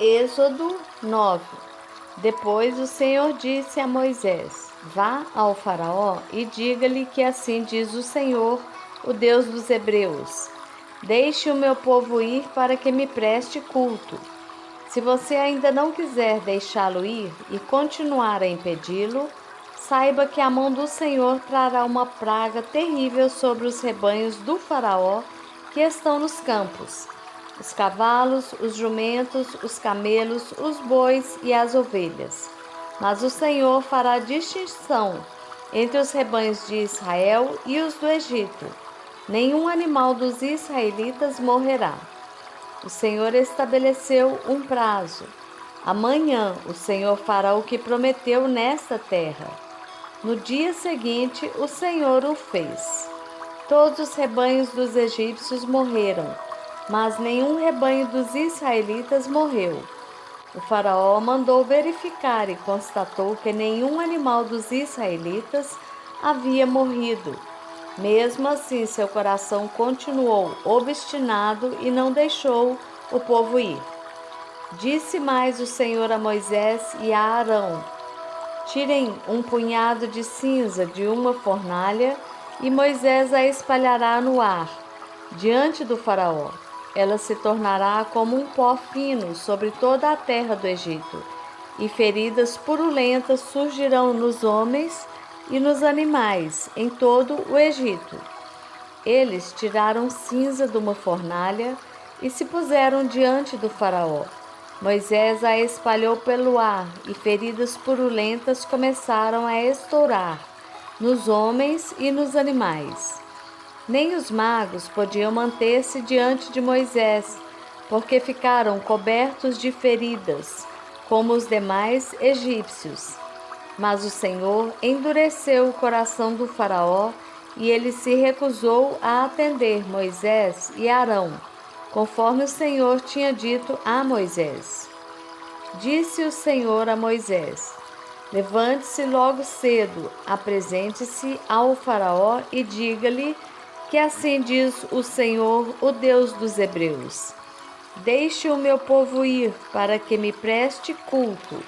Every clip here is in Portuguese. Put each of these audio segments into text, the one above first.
Êxodo 9. Depois o Senhor disse a Moisés: Vá ao Faraó e diga-lhe que assim diz o Senhor, o Deus dos Hebreus: Deixe o meu povo ir para que me preste culto. Se você ainda não quiser deixá-lo ir e continuar a impedi-lo, saiba que a mão do Senhor trará uma praga terrível sobre os rebanhos do Faraó que estão nos campos: os cavalos, os jumentos, os camelos, os bois e as ovelhas. Mas o Senhor fará distinção entre os rebanhos de Israel e os do Egito. Nenhum animal dos israelitas morrerá. O Senhor estabeleceu um prazo. Amanhã o Senhor fará o que prometeu nesta terra. No dia seguinte, o Senhor o fez. Todos os rebanhos dos egípcios morreram, mas nenhum rebanho dos israelitas morreu. O faraó mandou verificar e constatou que nenhum animal dos israelitas havia morrido. Mesmo assim, seu coração continuou obstinado e não deixou o povo ir. Disse mais o Senhor a Moisés e a Arão: Tirem um punhado de cinza de uma fornalha e Moisés a espalhará no ar, diante do faraó. Ela se tornará como um pó fino sobre toda a terra do Egito, e feridas purulentas surgirão nos homens e nos animais em todo o Egito. Eles tiraram cinza de uma fornalha e se puseram diante do faraó. Moisés a espalhou pelo ar e feridas purulentas começaram a estourar nos homens e nos animais. Nem os magos podiam manter-se diante de Moisés, porque ficaram cobertos de feridas, como os demais egípcios. Mas o Senhor endureceu o coração do faraó e ele se recusou a atender Moisés e Arão, conforme o Senhor tinha dito a Moisés. Disse o Senhor a Moisés: Levante-se logo cedo, apresente-se ao faraó e diga-lhe que assim diz o Senhor, o Deus dos Hebreus: Deixe o meu povo ir para que me preste culto.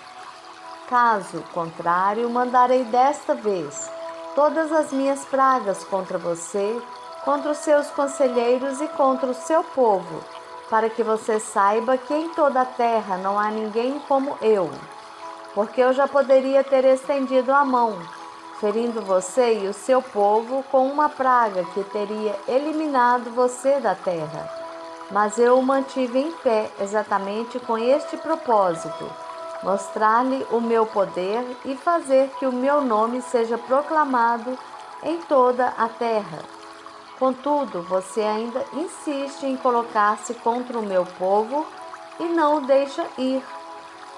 Caso contrário, mandarei desta vez todas as minhas pragas contra você, contra os seus conselheiros e contra o seu povo, para que você saiba que em toda a terra não há ninguém como eu. Porque eu já poderia ter estendido a mão, ferindo você e o seu povo com uma praga que teria eliminado você da terra. Mas eu o mantive em pé exatamente com este propósito: mostrar-lhe o meu poder e fazer que o meu nome seja proclamado em toda a terra. Contudo, você ainda insiste em colocar-se contra o meu povo e não o deixa ir.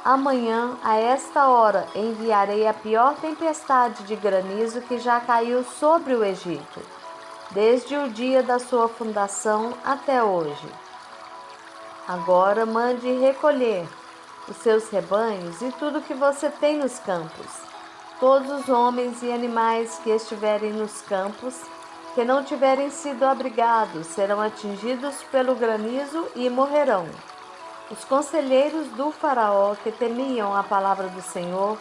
Amanhã, a esta hora, enviarei a pior tempestade de granizo que já caiu sobre o Egito, desde o dia da sua fundação até hoje. Agora mande recolher os seus rebanhos e tudo que você tem nos campos. Todos os homens e animais que estiverem nos campos, que não tiverem sido abrigados, serão atingidos pelo granizo e morrerão. Os conselheiros do faraó, que temiam a palavra do Senhor,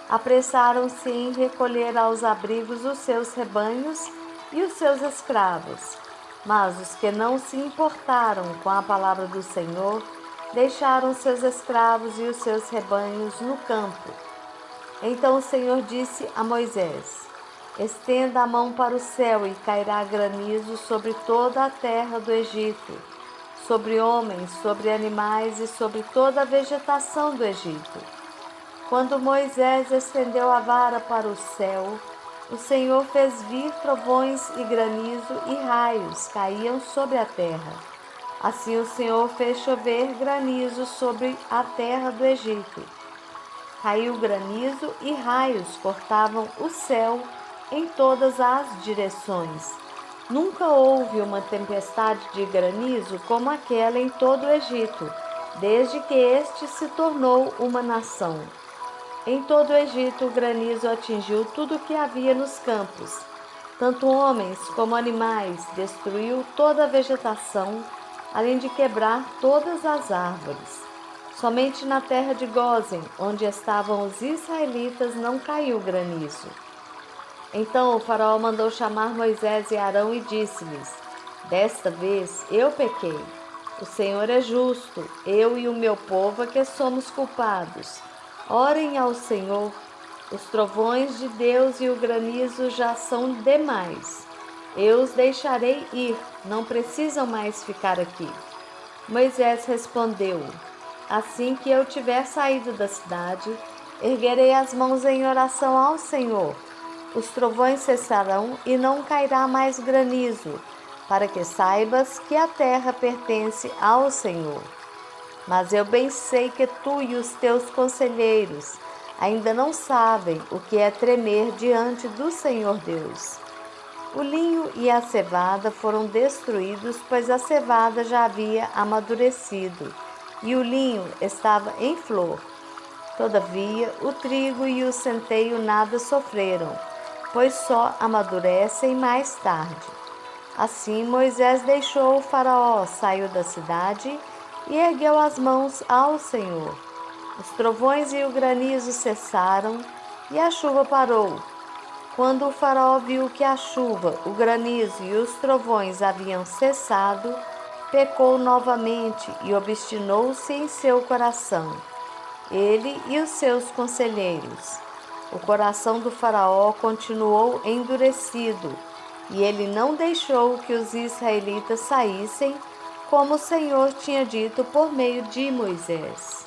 apressaram-se em recolher aos abrigos os seus rebanhos e os seus escravos. Mas os que não se importaram com a palavra do Senhor, deixaram seus escravos e os seus rebanhos no campo. Então o Senhor disse a Moisés: Estenda a mão para o céu e cairá granizo sobre toda a terra do Egito, sobre homens, sobre animais e sobre toda a vegetação do Egito. Quando Moisés estendeu a vara para o céu, o Senhor fez vir trovões e granizo e raios caíam sobre a terra. Assim o Senhor fez chover granizo sobre a terra do Egito. Caiu granizo e raios cortavam o céu em todas as direções. Nunca houve uma tempestade de granizo como aquela em todo o Egito, desde que este se tornou uma nação. Em todo o Egito, o granizo atingiu tudo o que havia nos campos, tanto homens como animais, destruiu toda a vegetação, além de quebrar todas as árvores. Somente na terra de Gósen, onde estavam os israelitas, não caiu granizo. Então o faraó mandou chamar Moisés e Arão e disse-lhes: Desta vez eu pequei. O Senhor é justo, eu e o meu povo é que somos culpados. Orem ao Senhor. Os trovões de Deus e o granizo já são demais. Eu os deixarei ir, não precisam mais ficar aqui. Moisés respondeu: Assim que eu tiver saído da cidade, erguerei as mãos em oração ao Senhor. Os trovões cessarão e não cairá mais granizo, para que saibas que a terra pertence ao Senhor. Mas eu bem sei que tu e os teus conselheiros ainda não sabem o que é tremer diante do Senhor Deus. O linho e a cevada foram destruídos, pois a cevada já havia amadurecido e o linho estava em flor. Todavia, o trigo e o centeio nada sofreram, pois só amadurecem mais tarde. Assim, Moisés deixou o faraó, saiu da cidade e ergueu as mãos ao Senhor. Os trovões e o granizo cessaram e a chuva parou. Quando o faraó viu que a chuva, o granizo e os trovões haviam cessado, pecou novamente e obstinou-se em seu coração, ele e os seus conselheiros. O coração do faraó continuou endurecido, e ele não deixou que os israelitas saíssem, como o Senhor tinha dito por meio de Moisés.